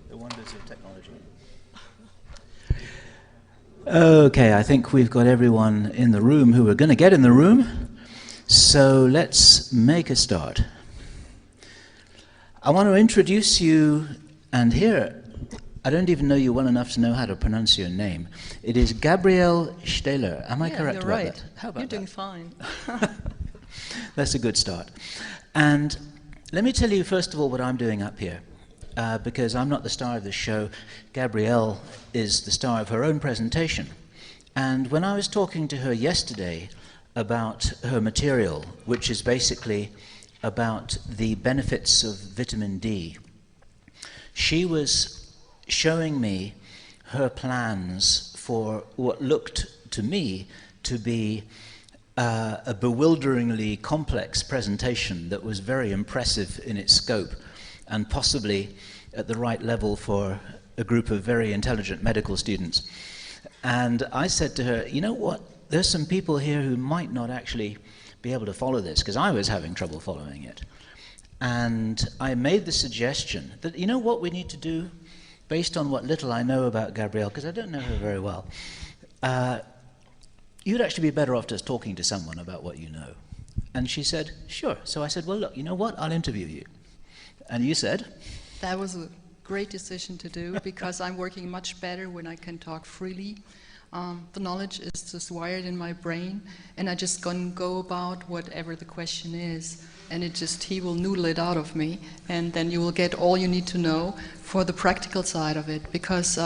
The wonders of technology. Okay, I think we've got everyone in the room who are going to get in the room. So let's make a start. I want to introduce you, and here, I don't even know you well enough to know how to pronounce your name. It is Gabriele Stähler. Am I correct about right. that? How about You're that? doing fine. That's a good start. And let me tell you first of all what I'm doing up here, because I'm not the star of the show. Gabriele is the star of her own presentation. And when I was talking to her yesterday about her material, which is basically about the benefits of vitamin D, she was showing me her plans for what looked to me to be a bewilderingly complex presentation that was very impressive in its scope and possibly at the right level for a group of very intelligent medical students. And I said to her, you know what, there's some people here who might not actually be able to follow this, because I was having trouble following it. And I made the suggestion that, you know what we need to do, based on what little I know about Gabriele, because I don't know her very well, you'd actually be better off just talking to someone about what you know. And she said, sure. So I said, well, look, you know what, I'll interview you. And you said? That was a great decision to do, because I'm working much better when I can talk freely. The knowledge is just wired in my brain, and I just gonna go about whatever the question is, and he will noodle it out of me, and then you will get all you need to know for the practical side of it, because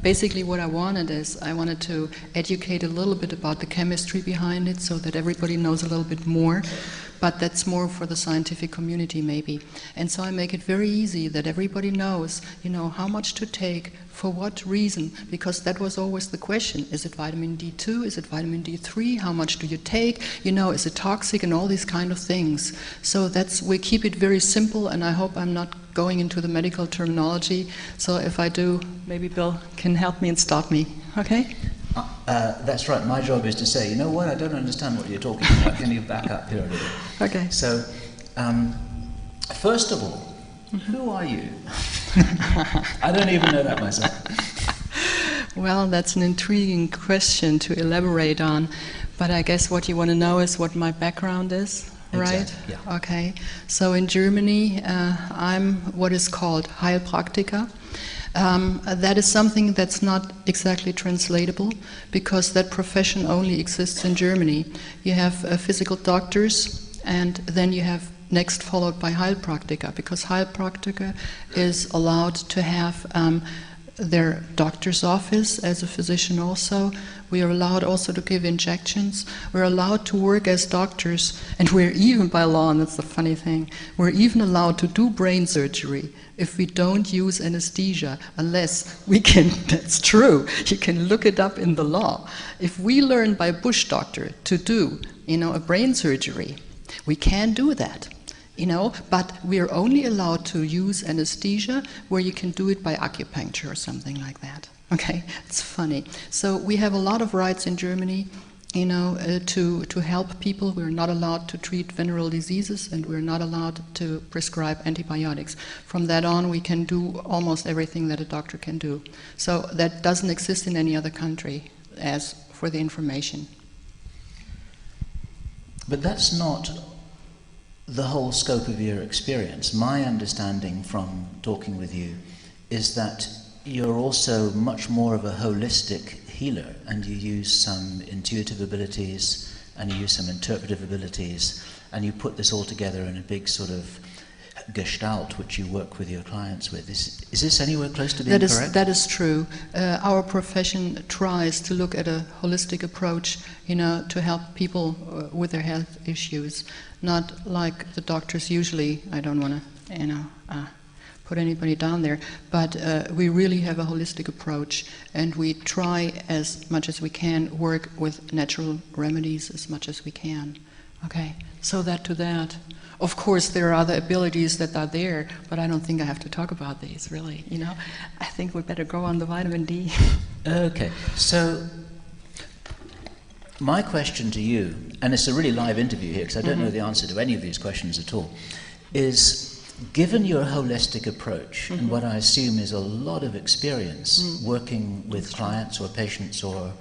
basically what I wanted to educate a little bit about the chemistry behind it, so that everybody knows a little bit more. But that's more for the scientific community maybe. And so I make it very easy that everybody knows, how much to take, for what reason, because that was always the question. Is it vitamin D2? Is it vitamin D3? How much do you take? Is it toxic, and all these kind of things. So we keep it very simple, and I hope I'm not going into the medical terminology. So if I do, maybe Bill can help me and stop me, okay? That's right. My job is to say, you know what, I don't understand what you're talking about. Can you back up here a little? Okay. So, first of all, who are you? I don't even know that myself. Well, that's an intriguing question to elaborate on. But I guess what you want to know is what my background is, right? Exactly, yeah. Okay. So in Germany, I'm what is called Heilpraktiker. That is something that's not exactly translatable, because that profession only exists in Germany. You have physical doctors, and then you have next followed by Heilpraktiker, because Heilpraktiker is allowed to have their doctor's office as a physician also. We are allowed also to give injections. We're allowed to work as doctors, and we're even by law, and that's the funny thing, we're even allowed to do brain surgery if we don't use anesthesia, unless we can, that's true, you can look it up in the law. If we learn by bush doctor to do, a brain surgery, we can do that. But we're only allowed to use anesthesia where you can do it by acupuncture or something like that. Okay, it's funny. So we have a lot of rights in Germany, to help people. We're not allowed to treat venereal diseases, and we're not allowed to prescribe antibiotics. From that on, we can do almost everything that a doctor can do. So that doesn't exist in any other country, as for the information. But that's not the whole scope of your experience. My understanding from talking with you is that you're also much more of a holistic healer, and you use some intuitive abilities, and you use some interpretive abilities, and you put this all together in a big sort of gestalt which you work with your clients with. Is this anywhere close to being correct? That is true. Our profession tries to look at a holistic approach, to help people with their health issues. Not like the doctors usually. I don't want to, put anybody down there, but we really have a holistic approach, and we try as much as we can work with natural remedies as much as we can. Okay, so that to that. Of course, there are other abilities that are there, but I don't think I have to talk about these, really, I think we better go on the vitamin D. Okay, so my question to you, and it's a really live interview here because I don't know the answer to any of these questions at all, is, given your holistic approach, and what I assume is a lot of experience working with clients or patients or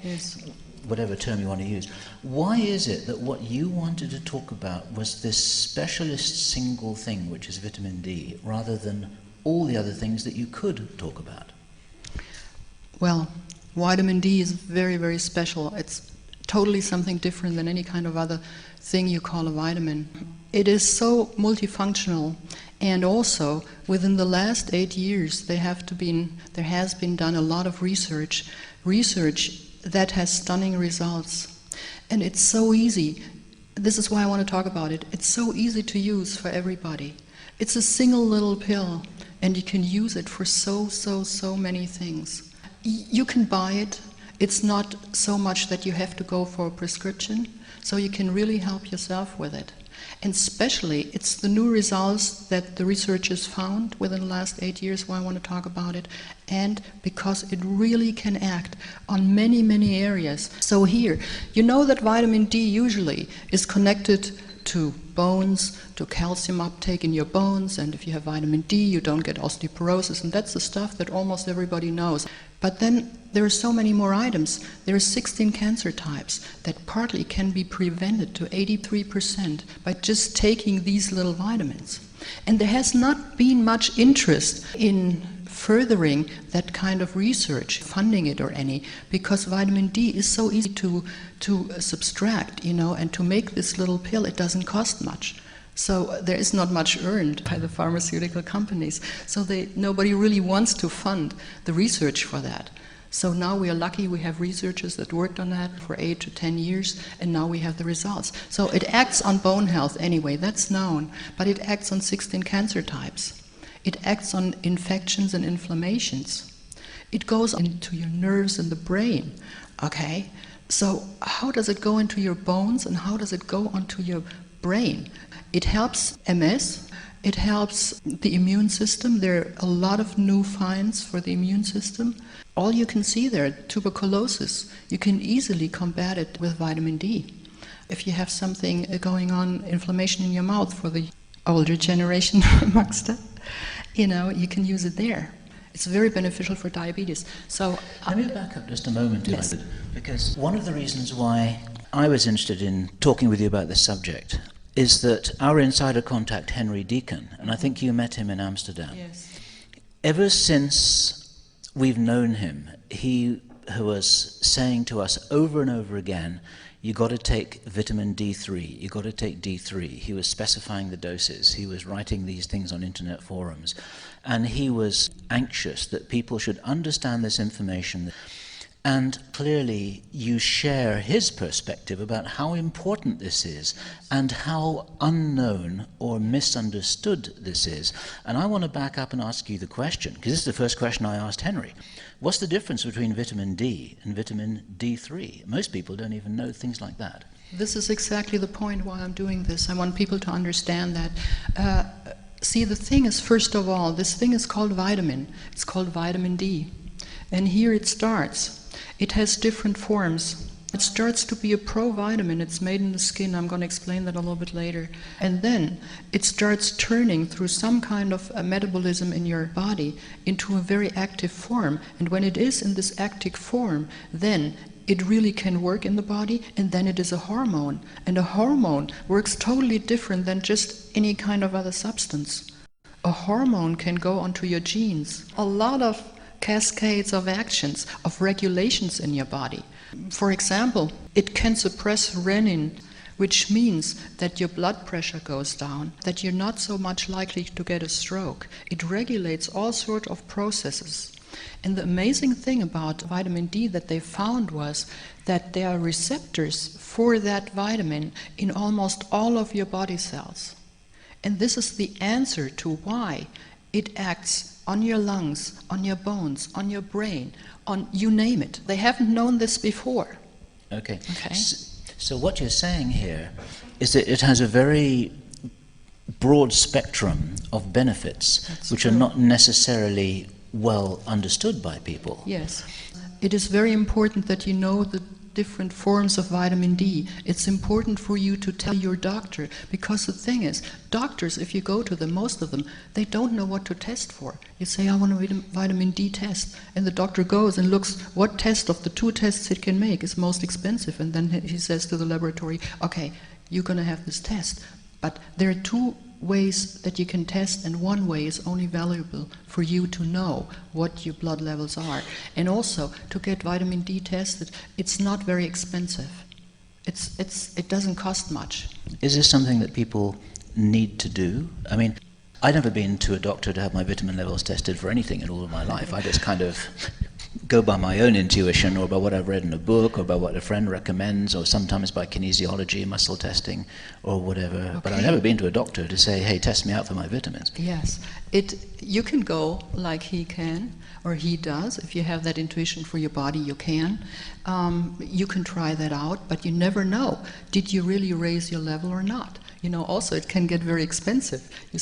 whatever term you want to use, why is it that what you wanted to talk about was this specialist single thing, which is vitamin D, rather than all the other things that you could talk about? Well, vitamin D is very, very special. It's totally something different than any kind of other thing you call a vitamin. It is so multifunctional, and also within the last 8 years there has been done a lot of research that has stunning results. And it's so easy. This is why I want to talk about it. It's so easy to use for everybody. It's a single little pill, and you can use it for so many things. You can buy it. It's not so much that you have to go for a prescription, so you can really help yourself with it. And especially, it's the new results that the researchers found within the last 8 years why I want to talk about it, and because it really can act on many areas. So here, you know that vitamin D usually is connected to bones, to calcium uptake in your bones, and if you have vitamin D, you don't get osteoporosis, and that's the stuff that almost everybody knows. But then there are so many more items. There are 16 cancer types that partly can be prevented to 83% by just taking these little vitamins. And there has not been much interest in furthering that kind of research, funding it or any, because vitamin D is so easy to subtract, and to make this little pill, it doesn't cost much. So there is not much earned by the pharmaceutical companies. So nobody really wants to fund the research for that. So now we are lucky we have researchers that worked on that for 8 to 10 years, and now we have the results. So it acts on bone health anyway, that's known, but it acts on 16 cancer types. It acts on infections and inflammations. It goes into your nerves and the brain, okay? So how does it go into your bones, and how does it go onto your brain? It helps MS, it helps the immune system. There are a lot of new finds for the immune system. All you can see there, tuberculosis, you can easily combat it with vitamin D. If you have something going on, inflammation in your mouth for the older generation amongst us, you can use it there. It's very beneficial for diabetes. So let me back up just a moment, yes. Because one of the reasons why I was interested in talking with you about this subject is that our insider contact, Henry Deacon, and I think you met him in Amsterdam. Yes. Ever since we've known him, he was saying to us over and over again, you got to take vitamin D3, you got to take D3. He was specifying the doses, he was writing these things on internet forums, and he was anxious that people should understand this information. And clearly you share his perspective about how important this is and how unknown or misunderstood this is. And I want to back up and ask you the question, because this is the first question I asked Henry. What's the difference between vitamin D and vitamin D3? Most people don't even know things like that. This is exactly the point why I'm doing this. I want people to understand that. See, the thing is, first of all, this thing is called vitamin. It's called vitamin D. And here it starts. It has different forms. It starts to be a provitamin. It's made in the skin. I'm going to explain that a little bit later. And then it starts turning through some kind of metabolism in your body into a very active form. And when it is in this active form, then it really can work in the body, and then it is a hormone. And a hormone works totally different than just any kind of other substance. A hormone can go onto your genes. A lot of cascades of actions, of regulations in your body. For example, it can suppress renin, which means that your blood pressure goes down, that you're not so much likely to get a stroke. It regulates all sorts of processes. And the amazing thing about vitamin D that they found was that there are receptors for that vitamin in almost all of your body cells. And this is the answer to why it acts on your lungs, on your bones, on your brain, on you name it. They haven't known this before. Okay. So what you're saying here is that it has a very broad spectrum of benefits. That's which true. are not necessarily well understood by people. Yes. It is very important that you know the different forms of vitamin D. It's important for you to tell your doctor, because the thing is, doctors, if you go to them, most of them, they don't know what to test for. You say, I want a vitamin D test, and the doctor goes and looks what test of the 2 tests it can make is most expensive, and then he says to the laboratory, okay, you're going to have this test. But there are 2 ways that you can test, and one way is only valuable for you to know what your blood levels are. And also, to get vitamin D tested, it's not very expensive. It doesn't cost much. Is this something that people need to do? I mean, I've never been to a doctor to have my vitamin levels tested for anything in all of my life. I just kind of go by my own intuition, or by what I've read in a book, or by what a friend recommends, or sometimes by kinesiology, muscle testing, or whatever. Okay. But I've never been to a doctor to say, hey, test me out for my vitamins. Yes. You can go like he can, or he does. If you have that intuition for your body, you can. You can try that out, but you never know. Did you really raise your level or not? Also it can get very expensive. You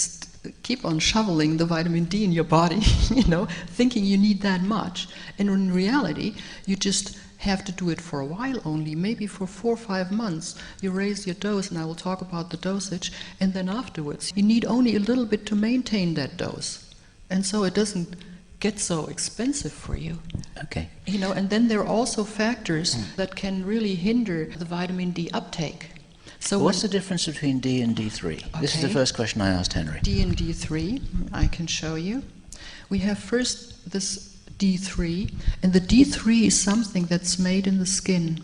keep on shoveling the vitamin D in your body, thinking you need that much. And in reality, you just have to do it for a while only, maybe for 4 or 5 months. You raise your dose, and I will talk about the dosage, and then afterwards, you need only a little bit to maintain that dose. And so it doesn't get so expensive for you. Okay. And then there are also factors that can really hinder the vitamin D uptake. So what's the difference between D and D3? Okay. This is the first question I asked Henry. D and D3, I can show you. We have first this D3, and the D3 is something that's made in the skin.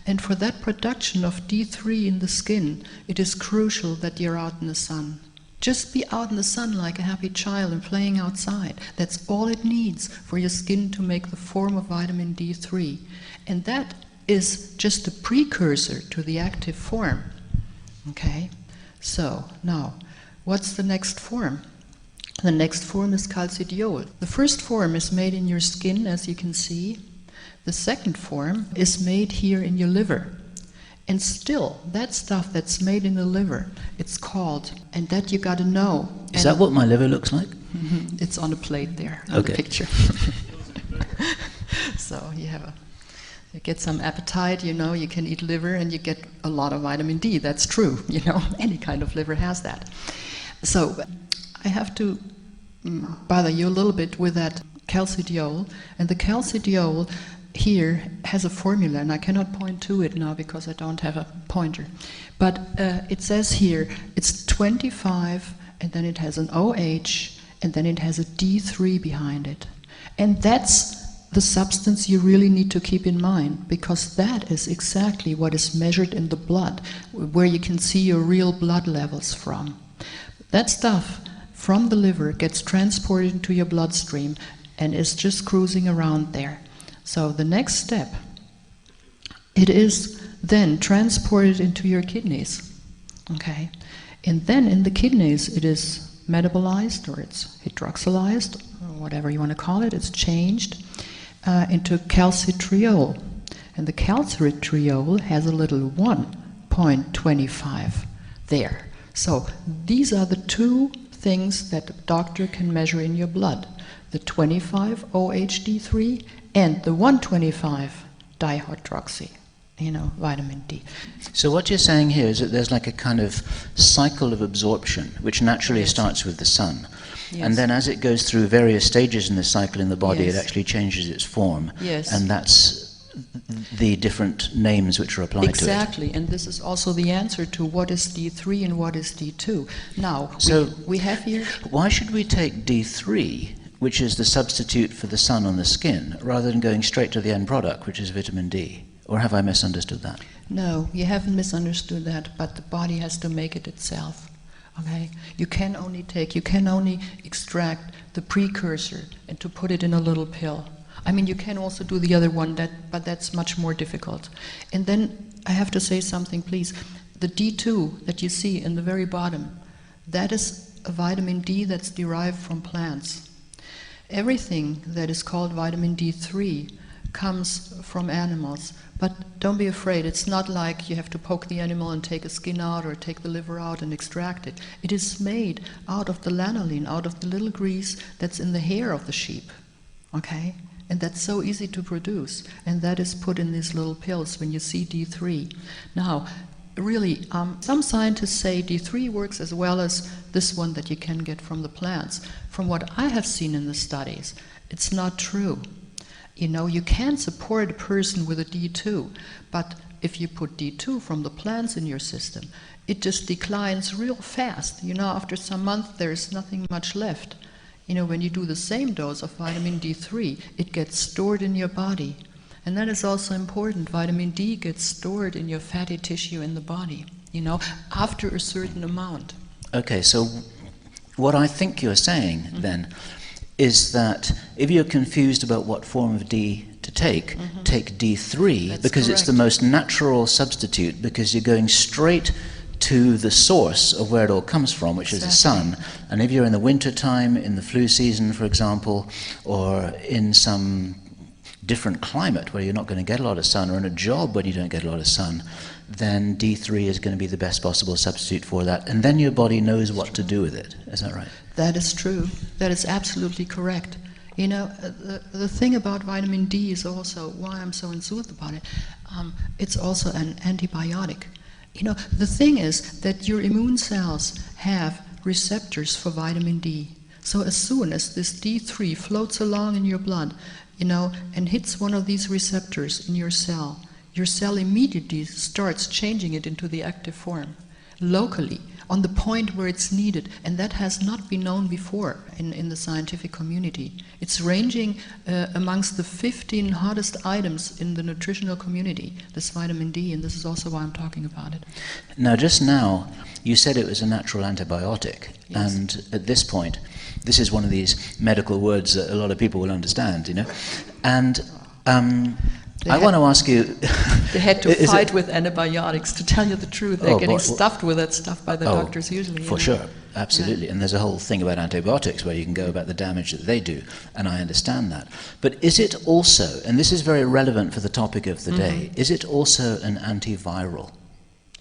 And for that production of D3 in the skin, it is crucial that you're out in the sun. Just be out in the sun like a happy child and playing outside. That's all it needs for your skin to make the form of vitamin D3. And that is just a precursor to the active form. Okay? So, now, what's the next form? The next form is calcidiol. The first form is made in your skin, as you can see. The second form is made here in your liver. And still, that stuff that's made in the liver, it's called, and that you got to know. Is that what my liver looks like? It's on a plate there, on the picture. So you get some appetite, you can eat liver and you get a lot of vitamin D. That's true, any kind of liver has that. So I have to bother you a little bit with that calcidiol, and the calcidiol here has a formula, and I cannot point to it now because I don't have a pointer. But it says here it's 25, and then it has an OH, and then it has a D3 behind it. And that's the substance you really need to keep in mind, because that is exactly what is measured in the blood, where you can see your real blood levels from. That stuff from the liver gets transported into your bloodstream and is just cruising around there. So the next step, it is then transported into your kidneys, okay? And then in the kidneys it is metabolized, or it's hydroxylized, or whatever you want to call it, it's changed into calcitriol. And the calcitriol has a little 1.25 there. So these are the 2 things that a doctor can measure in your blood. The 25 OHD3 and the 125 dihydroxy, vitamin D. So what you're saying here is that there's like a kind of cycle of absorption, which naturally starts with the sun. Yes. And then as it goes through various stages in the cycle in the body, it actually changes its form. Yes. And that's the different names which are applied to it. Exactly, and this is also the answer to what is D3 and what is D2. Now, we have here... Why should we take D3, which is the substitute for the sun on the skin, rather than going straight to the end product, which is vitamin D? Or have I misunderstood that? No, you haven't misunderstood that, but the body has to make it itself. Okay? You can only extract the precursor and to put it in a little pill. I mean, you can also do the other one, but that's much more difficult. And then I have to say something, please. The D2 that you see in the very bottom, that is a vitamin D that's derived from plants. Everything that is called vitamin D3 comes from animals. But don't be afraid, it's not like you have to poke the animal and take a skin out or take the liver out and extract it. It is made out of the lanolin, out of the little grease that's in the hair of the sheep. Okay? And that's so easy to produce. And that is put in these little pills when you see D3. Now, really, some scientists say D3 works as well as this one that you can get from the plants. From what I have seen in the studies, it's not true. You know, you can support a person with a D2, but if you put D2 from the plants in your system, it just declines real fast. You know, after some months, there's nothing much left. You know, when you do the same dose of vitamin D3, it gets stored in your body. And that is also important. Vitamin D gets stored in your fatty tissue in the body, you know, after a certain amount. Okay, so what I think you're saying then is that if you're confused about what form of D to take, take D3. That's because correct. It's the most natural substitute, because you're going straight to the source of where it all comes from, which is the sun. And if you're in the winter time, in the flu season, for example, or in some different climate where you're not going to get a lot of sun, or in a job where you don't get a lot of sun, then D3 is going to be the best possible substitute for that. And then your body knows what to do with it. Is that right? That is true. That is absolutely correct. You know, the thing about vitamin D is also why I'm so enthused about it. It's also an antibiotic. You know, the thing is that your immune cells have receptors for vitamin D. So as soon as this D3 floats along in your blood, you know, and hits one of these receptors in your cell immediately starts changing it into the active form, locally, on the point where it's needed. And that has not been known before in the scientific community. It's ranging amongst the 15 hottest items in the nutritional community, this vitamin D, and this is also why I'm talking about it. Now, just now, you said it was a natural antibiotic. Yes. And at this point, this is one of these medical words that a lot of people will understand, you know. And I want to ask you... They had to fight with antibiotics, to tell you the truth. They're getting stuffed with that stuff by the doctors usually. For sure, absolutely. Yeah. And there's a whole thing about antibiotics where you can go about the damage that they do, and I understand that. But is it also, and this is very relevant for the topic of the day, is it also an antiviral?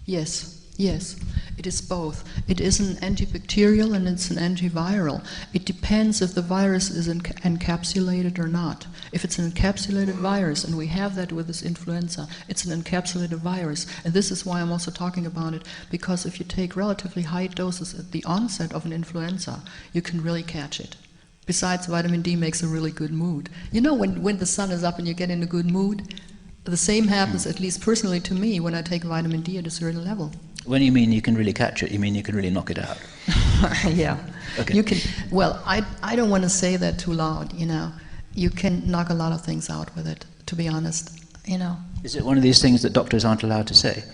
Yes. Yes, it is both. It is an antibacterial and it's an antiviral. It depends if the virus is encapsulated or not. If it's an encapsulated virus, and we have that with this influenza, it's an encapsulated virus. And this is why I'm also talking about it, because if you take relatively high doses at the onset of an influenza, you can really catch it. Besides, vitamin D makes a really good mood. You know, when the sun is up and you get in a good mood, the same happens, at least personally to me, when I take vitamin D at a certain level. When you mean you can really catch it, you mean you can really knock it out? Yeah. Okay. You can. Well, I don't want to say that too loud, you know. You can knock a lot of things out with it, to be honest, you know. Is it one of these things that doctors aren't allowed to say?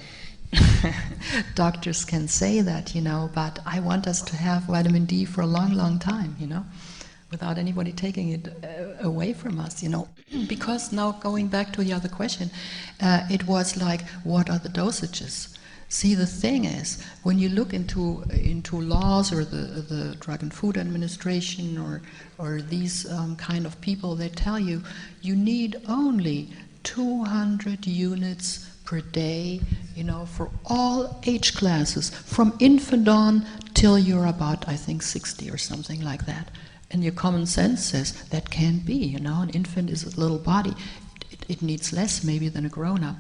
Doctors can say that, you know, but I want us to have vitamin D for a long, long time, you know, without anybody taking it away from us, you know. Because now, going back to the other question, it was like, what are the dosages? See, the thing is, when you look into laws or the Drug and Food Administration or these kind of people, they tell you need only 200 units per day, you know, for all age classes, from infant on till you're about, I think, 60 or something like that. And your common sense says that can't be, you know, an infant is a little body. It needs less maybe than a grown-up.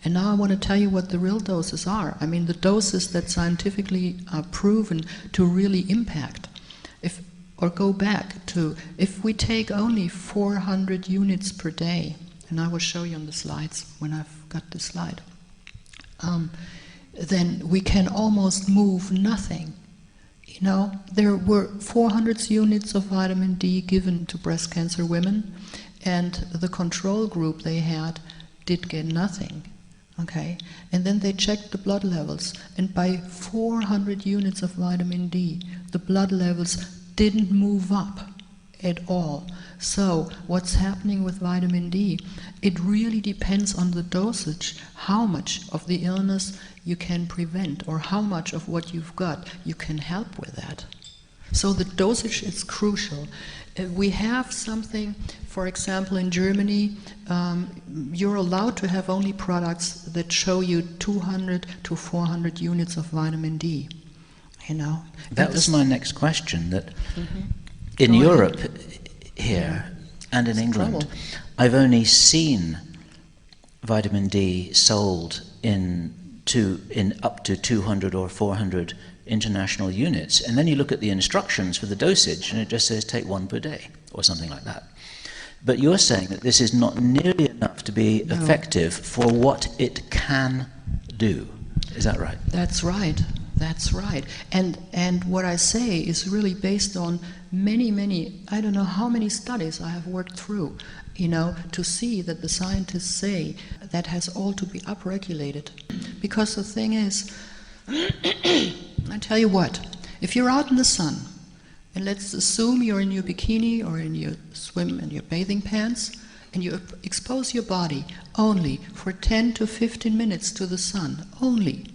And now I want to tell you what the real doses are. I mean, the doses that scientifically are proven to really impact. Go back to, if we take only 400 units per day, and I will show you on the slides when I've got the slide, then we can almost move nothing. You know, there were 400 units of vitamin D given to breast cancer women, and the control group they had did get nothing, okay? And then they checked the blood levels, and by 400 units of vitamin D, the blood levels didn't move up at all. So what's happening with vitamin D? It really depends on the dosage, how much of the illness you can prevent, or how much of what you've got you can help with that. So the dosage is crucial. We have something, for example, in Germany, you're allowed to have only products that show you 200 to 400 units of vitamin D, you know. That was my next question, that in Europe here, And in It's England, trouble. I've only seen vitamin D sold in up to 200 or 400 international units. And then you look at the instructions for the dosage, and it just says take 1 per day, or something like that. But you're saying that this is not nearly enough to be effective for what it can do. Is that right? That's right. That's right. And what I say is really based on many, I don't know how many studies I have worked through, to see that the scientists say that has all to be upregulated. Because the thing is, I tell you what, if you're out in the sun, and let's assume you're in your bikini or in your swim and your bathing pants, and you expose your body only for 10 to 15 minutes to the sun, only.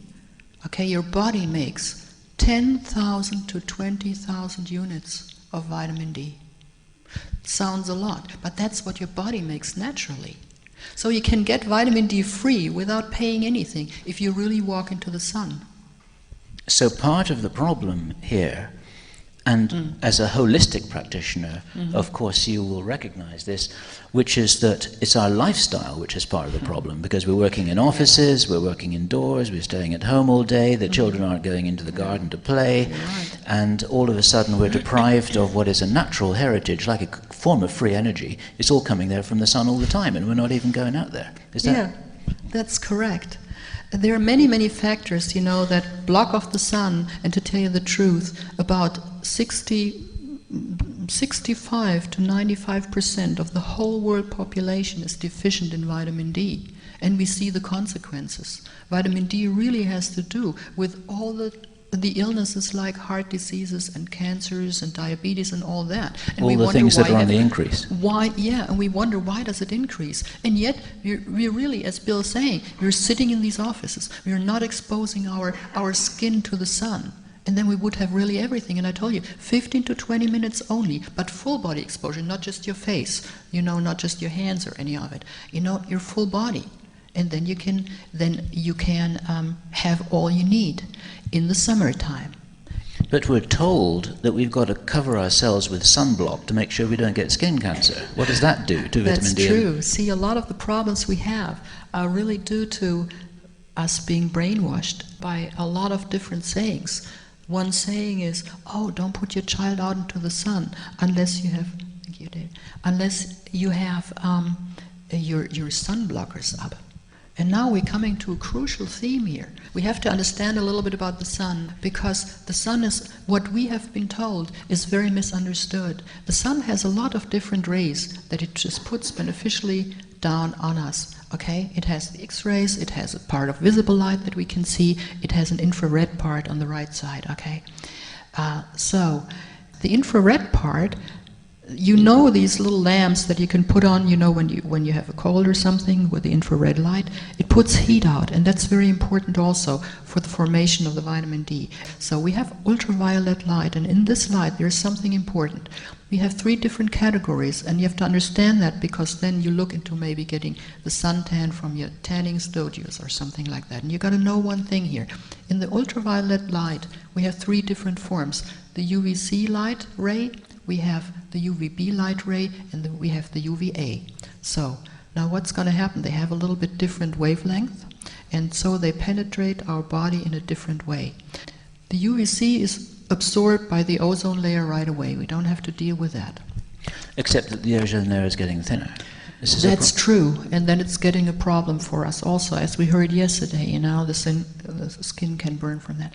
Okay, your body makes 10,000 to 20,000 units of vitamin D. Sounds a lot, but that's what your body makes naturally. So you can get vitamin D free without paying anything if you really walk into the sun. So part of the problem here, and as a holistic practitioner, of course you will recognize this, which is that it's our lifestyle which is part of the problem, because we're working in offices, we're working indoors, we're staying at home all day, the children aren't going into the garden to play, and all of a sudden we're deprived of what is a natural heritage, like a form of free energy. It's all coming there from the sun all the time, and we're not even going out there. Is that? Yeah, that's correct. There are many factors, that block off the sun, and to tell you the truth, about 65 to 95% of the whole world population is deficient in vitamin D, and we see the consequences. Vitamin D really has to do with all the illnesses like heart diseases and cancers and diabetes and all that. And all the things that are on the increase. Why? Yeah, and we wonder why does it increase? And yet we're really, as Bill's saying, we're sitting in these offices. We're not exposing our skin to the sun. And then we would have really everything. And I told you, 15 to 20 minutes only, but full body exposure, not just your face, not just your hands or any of it. Your full body. And then you can have all you need in the summertime. But we're told that we've got to cover ourselves with sunblock to make sure we don't get skin cancer. What does that do to vitamin D? That's true. See, a lot of the problems we have are really due to us being brainwashed by a lot of different sayings. One saying is, oh, don't put your child out into the sun unless you have, thank you, Dave, unless you have your sun blockers up. And now we're coming to a crucial theme here. We have to understand a little bit about the sun, because the sun is, what we have been told, is very misunderstood. The sun has a lot of different rays that it just puts beneficially down on us. Okay, it has the X-rays, it has a part of visible light that we can see, it has an infrared part on the right side, okay? So, the infrared part, these little lamps that you can put on, when you have a cold or something with the infrared light, it puts heat out, and that's very important also for the formation of the vitamin D. So we have ultraviolet light, and in this light there's something important. We have 3 different categories, and you have to understand that, because then you look into maybe getting the suntan from your tanning studios or something like that. And you got to know one thing here. In the ultraviolet light, we have 3 different forms. The UVC light ray, we have the UVB light ray, and then we have the UVA. So, now what's going to happen? They have a little bit different wavelength, and so they penetrate our body in a different way. The UVC is absorbed by the ozone layer right away. We don't have to deal with that. Except that the ozone layer is getting thinner. That's true, and then it's getting a problem for us also, as we heard yesterday. The skin can burn from that.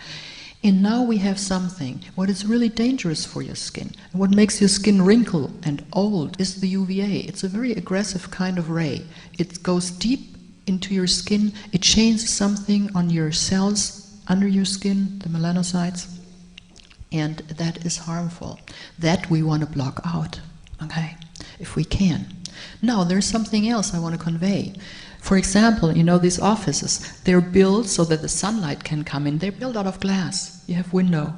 And now we have something. What is really dangerous for your skin, and what makes your skin wrinkle and old, is the UVA. It's a very aggressive kind of ray. It goes deep into your skin. It changes something on your cells under your skin, the melanocytes, and that is harmful. That we want to block out, okay, if we can. Now, there's something else I want to convey. For example, these offices, they're built so that the sunlight can come in. They're built out of glass. You have window.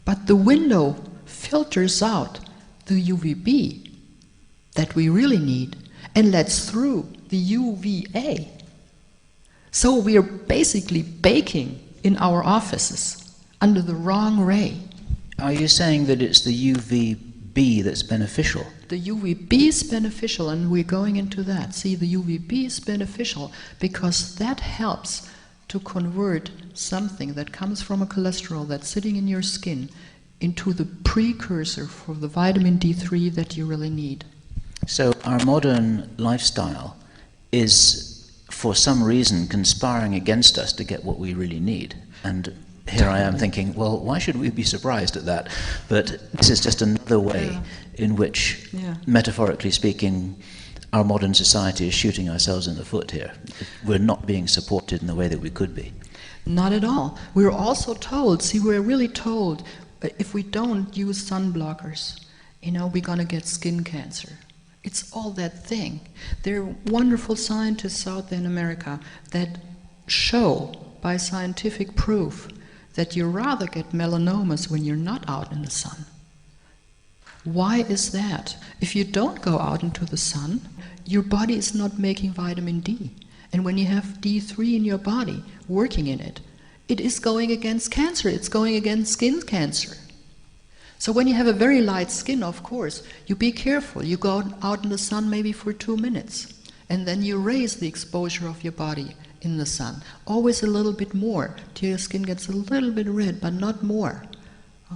But the window filters out the UVB that we really need and lets through the UVA. So we are basically baking in our offices under the wrong ray. Are you saying that it's the UVB that's beneficial? The UVB is beneficial, and we're going into that. See, the UVB is beneficial because that helps to convert something that comes from a cholesterol that's sitting in your skin into the precursor for the vitamin D3 that you really need. So our modern lifestyle is, for some reason, conspiring against us to get what we really need. And here I am thinking, well, why should we be surprised at that? But this is just another way in which, metaphorically speaking, our modern society is shooting ourselves in the foot here. We're not being supported in the way that we could be. Not at all. We're also told, we're really told, if we don't use sun blockers, we're going to get skin cancer. It's all that thing. There are wonderful scientists out there in America that show by scientific proof that you rather get melanomas when you're not out in the sun. Why is that? If you don't go out into the sun, your body is not making vitamin D. And when you have D3 in your body, working in it, it is going against cancer. It's going against skin cancer. So when you have a very light skin, of course, you be careful. You go out in the sun maybe for 2 minutes, and then you raise the exposure of your body in the sun. Always a little bit more, till your skin gets a little bit red, but not more.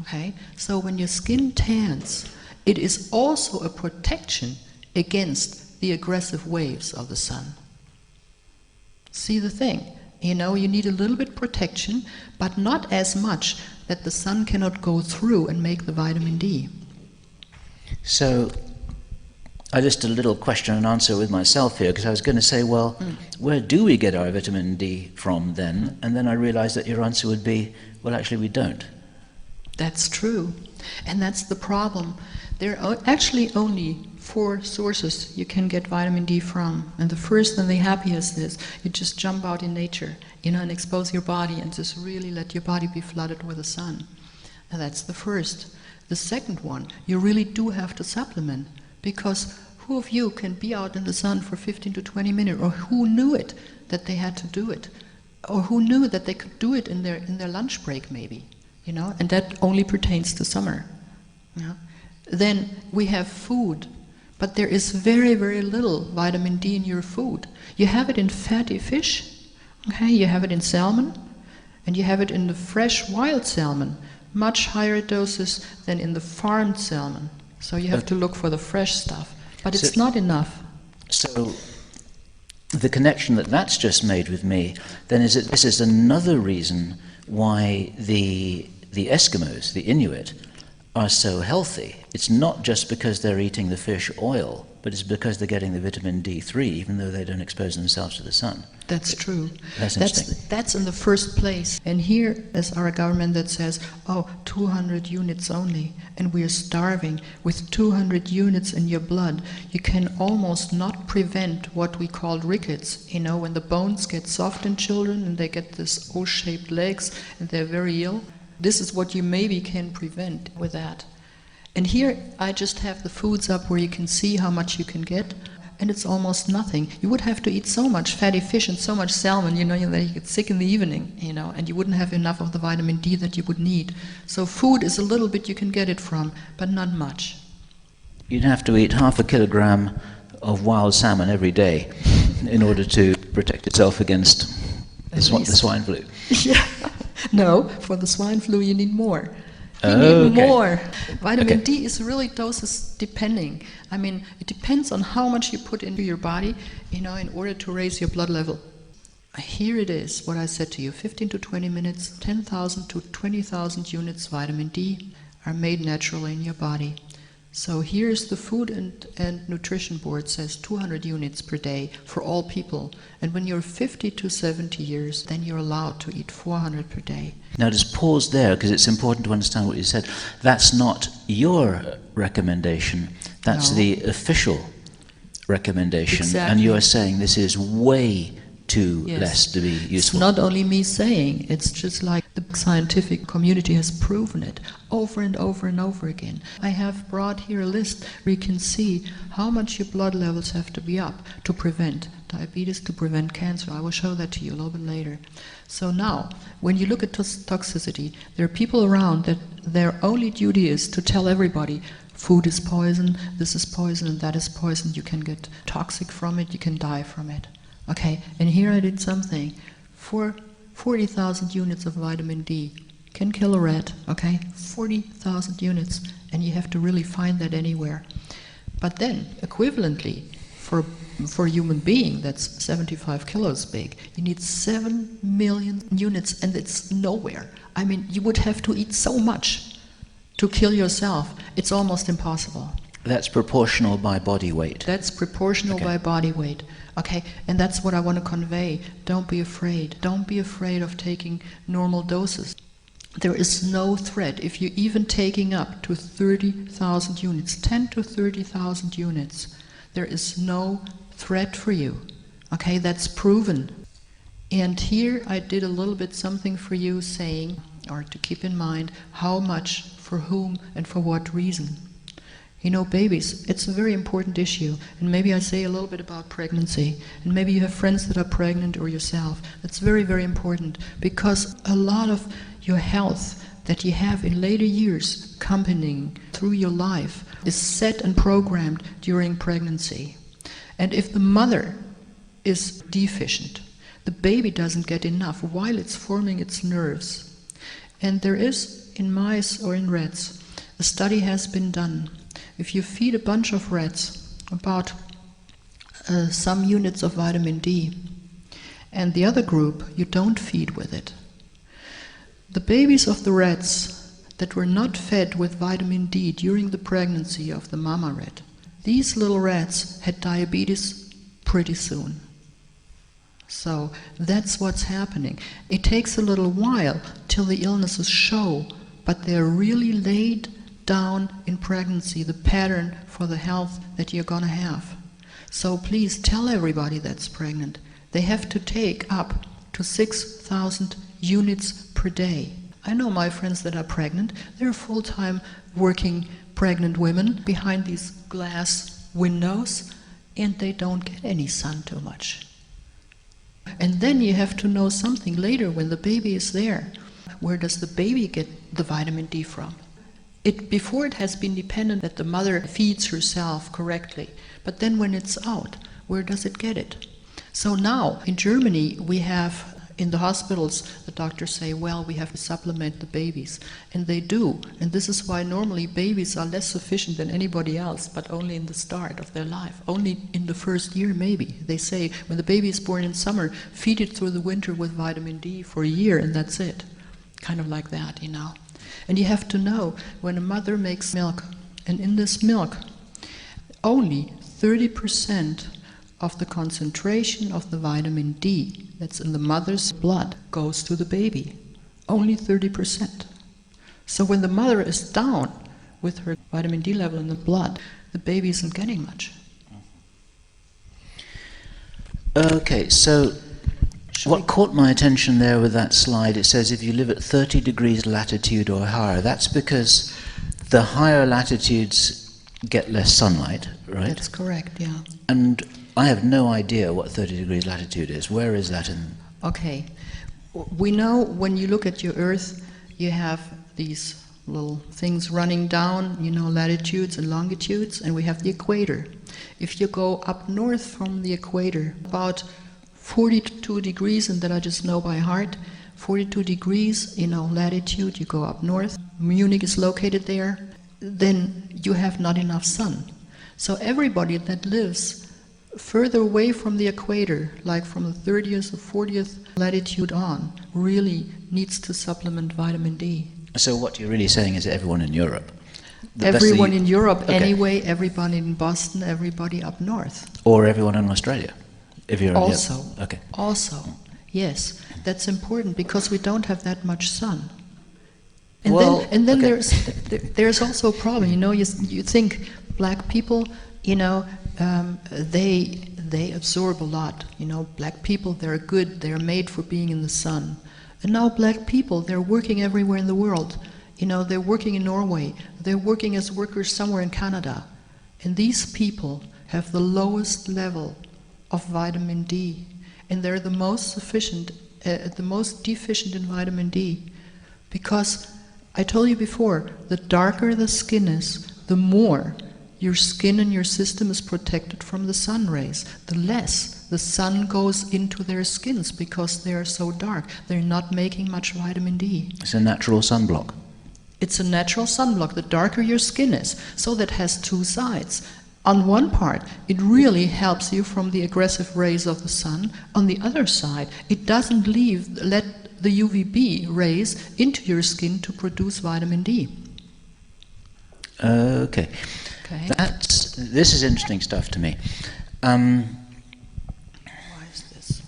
Okay? So when your skin tans, it is also a protection against the aggressive waves of the sun. See the thing? You need a little bit protection, but not as much that the sun cannot go through and make the vitamin D. So, I just a little question and answer with myself here, because I was going to say, well, where do we get our vitamin D from then? And then I realized that your answer would be, well, actually we don't. That's true. And that's the problem. There are actually only 4 sources you can get vitamin D from. And the first and the happiest is you just jump out in nature, and expose your body and just really let your body be flooded with the sun. And that's the first. The second one, you really do have to supplement, because who of you can be out in the sun for 15 to 20 minutes, or who knew it that they had to do it, or who knew that they could do it in their lunch break maybe, and that only pertains to summer. Then we have food, but there is very, very little vitamin D in your food. You have it in fatty fish, okay? You have it in salmon, and you have it in the fresh wild salmon, much higher doses than in the farmed salmon. So you have to look for the fresh stuff, but it's not enough. So the connection that's just made with me then is that this is another reason why the Eskimos, the Inuit, are so healthy. It's not just because they're eating the fish oil, but it's because they're getting the vitamin D3, even though they don't expose themselves to the sun. That's true. That's interesting. That's in the first place. And here is our government that says, 200 units only, and we're starving. With 200 units in your blood, you can almost not prevent what we call rickets. When the bones get soft in children and they get this O-shaped legs and they're very ill. This is what you maybe can prevent with that. And here I just have the foods up where you can see how much you can get, and it's almost nothing. You would have to eat so much fatty fish and so much salmon, that you get sick in the evening, and you wouldn't have enough of the vitamin D that you would need. So food is a little bit you can get it from, but not much. You'd have to eat 0.5 kilogram of wild salmon every day in order to protect yourself against the swine flu. Yeah. No, for the swine flu you need more. You need more. Vitamin D is really doses depending. It depends on how much you put into your body, in order to raise your blood level. Here it is, what I said to you, 15 to 20 minutes, 10,000 to 20,000 units vitamin D are made naturally in your body. So here's the Food and Nutrition Board says 200 units per day for all people. And when you're 50 to 70 years, then you're allowed to eat 400 per day. Now just pause there, because it's important to understand what you said. That's not your recommendation. That's the official recommendation. Exactly. And you are saying this is way too less to be useful. It's not only me saying, it's just like the scientific community has proven it over and over and over again. I have brought here a list where you can see how much your blood levels have to be up to prevent diabetes, to prevent cancer. I will show that to you a little bit later. So now, when you look at toxicity, there are people around that their only duty is to tell everybody, food is poison, this is poison, and that is poison. You can get toxic from it, you can die from it. Okay, and here I did something. For 40,000 units of vitamin D can kill a rat, okay? 40,000 units, and you have to really find that anywhere. But then, equivalently, for a human being that's 75 kilos big, you need 7 million units, and it's nowhere. I mean, you would have to eat so much to kill yourself. It's almost impossible. That's proportional by body weight. That's proportional by body weight. Okay, and that's what I want to convey. Don't be afraid. Don't be afraid of taking normal doses. There is no threat. If you're even taking up to 30,000 units, 10 to 30,000 units, there is no threat for you. Okay, that's proven. And here I did a little bit something for you, saying, or to keep in mind, how much, for whom, and for what reason. You know, babies, it's a very important issue. And maybe I say a little bit about pregnancy. And maybe you have friends that are pregnant or yourself. It's very, very important, because a lot of your health that you have in later years accompanying through your life is set and programmed during pregnancy. And if the mother is deficient, the baby doesn't get enough while it's forming its nerves. And there is, in mice or in rats, a study has been done. If you feed a bunch of rats about some units of vitamin D, and the other group you don't feed with it, the babies of the rats that were not fed with vitamin D during the pregnancy of the mama rat, these little rats had diabetes pretty soon. So that's what's happening. It takes a little while till the illnesses show, but they're really laid down in pregnancy, the pattern for the health that you're going to have. So please tell everybody that's pregnant, they have to take up to 6,000 units per day. I know my friends that are pregnant, they're full-time working pregnant women behind these glass windows, and they don't get any sun too much. And then you have to know something later when the baby is there. Where does the baby get the vitamin D from? Before it has been dependent that the mother feeds herself correctly, but then when it's out, where does it get it? So now, in Germany, we have, in the hospitals, the doctors say, well, we have to supplement the babies. And they do. And this is why normally babies are less sufficient than anybody else, but only in the start of their life. Only in the first year, maybe. They say, when the baby is born in summer, feed it through the winter with vitamin D for a year, and that's it. Kind of like that, you know. And you have to know, when a mother makes milk, and in this milk, only 30% of the concentration of the vitamin D that's in the mother's blood goes to the baby. Only 30%. So when the mother is down with her vitamin D level in the blood, the baby isn't getting much. Okay, so what caught my attention there with that slide, it says if you live at 30 degrees latitude or higher, that's because the higher latitudes get less sunlight, right? That's correct, yeah. And I have no idea what 30 degrees latitude is. Where is that in? Okay. We know when you look at your Earth, you have these little things running down, you know, latitudes and longitudes, and we have the equator. If you go up north from the equator, about 42 degrees, and that I just know by heart, 42 degrees, you know, latitude, you go up north, Munich is located there, then you have not enough sun. So everybody that lives further away from the equator, like from the 30th or 40th latitude on, really needs to supplement vitamin D. So what you're really saying is everyone in Europe? Everyone in Europe, okay. Anyway, everybody in Boston, everybody up north. Or everyone in Australia? If you're also, okay. Also, yes, that's important because we don't have that much sun. And well, then okay. there's also a problem. You know, you think black people, you know, they absorb a lot. You know, black people, they're good. They're made for being in the sun. And now black people, they're working everywhere in the world. You know, they're working in Norway. They're working as workers somewhere in Canada. And these people have the lowest level of vitamin D, and they're the most deficient in vitamin D, because I told you before, the darker the skin is, the more your skin and your system is protected from the sun rays, the less the sun goes into their skins because they are so dark. They're not making much vitamin D. It's a natural sunblock. It's a natural sunblock. The darker your skin is, so that has two sides. On one part, it really helps you from the aggressive rays of the sun. On the other side, it doesn't let the UVB rays into your skin to produce vitamin D. Okay. Okay. This is interesting stuff to me. Why is this?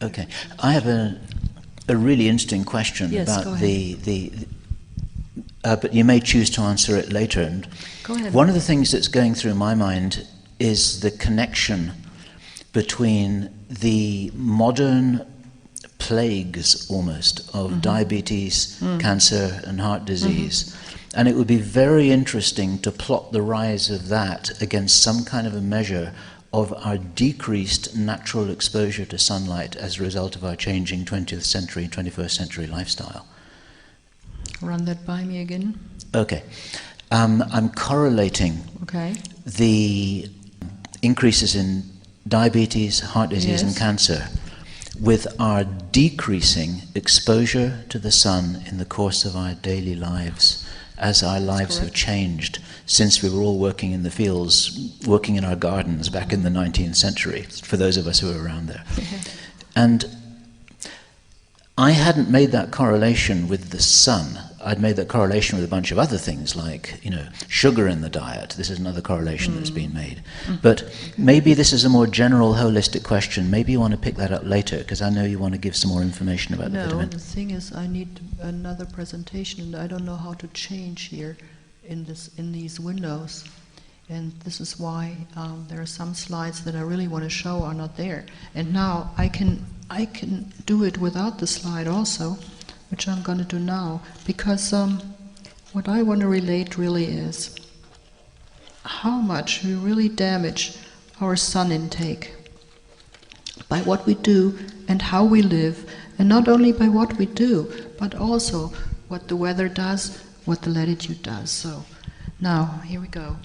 Okay, I have a really interesting question Yes, about but you may choose to answer it later. And go ahead. One of the things that's going through my mind is the connection between the modern plagues, almost, of diabetes, cancer, and heart disease. And it would be very interesting to plot the rise of that against some kind of a measure of our decreased natural exposure to sunlight as a result of our changing 20th century, 21st century lifestyle. Run that by me again. Okay. I'm correlating the increases in diabetes, heart disease, and cancer with our decreasing exposure to the sun in the course of our daily lives, as our lives have changed since we were all working in the fields, working in our gardens back in the 19th century, for those of us who were around there. And I hadn't made that correlation with the sun. I'd made that correlation with a bunch of other things like, sugar in the diet. This is another correlation that's been made. But maybe this is a more general, holistic question. Maybe you want to pick that up later, because I know you want to give some more information about the vitamin. No, the thing is, I need another presentation, and I don't know how to change here in these windows. And this is why there are some slides that I really want to show are not there. And now I can do it without the slide also, which I'm going to do now, because what I want to relate really is how much we really damage our sun intake by what we do and how we live, and not only by what we do, but also what the weather does, what the latitude does. So now, here we go.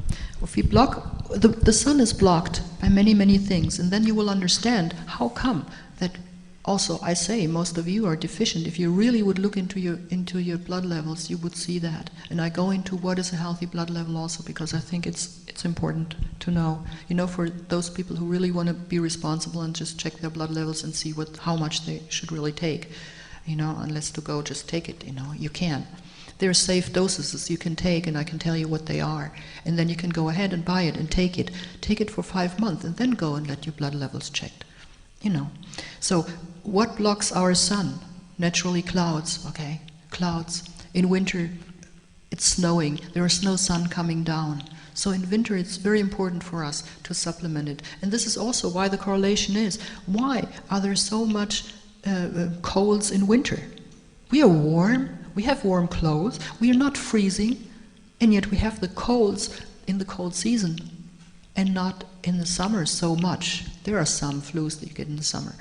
If we block, the sun is blocked by many, many things, and then you will understand how come that. Also, I say most of you are deficient. If you really would look into your blood levels, you would see that. And I go into what is a healthy blood level also, because I think it's important to know. For those people who really want to be responsible and just check their blood levels and see how much they should really take. Unless to go just take it. You can. There are safe doses you can take, and I can tell you what they are. And then you can go ahead and buy it and take it. Take it for 5 months, and then go and let your blood levels checked. So what blocks our sun? Naturally clouds, clouds. In winter, it's snowing. There is no sun coming down. So in winter, it's very important for us to supplement it. And this is also why the correlation is, why are there so much colds in winter? We are warm, we have warm clothes, we are not freezing, and yet we have the colds in the cold season, and not in the summer so much. There are some flus that you get in the summer,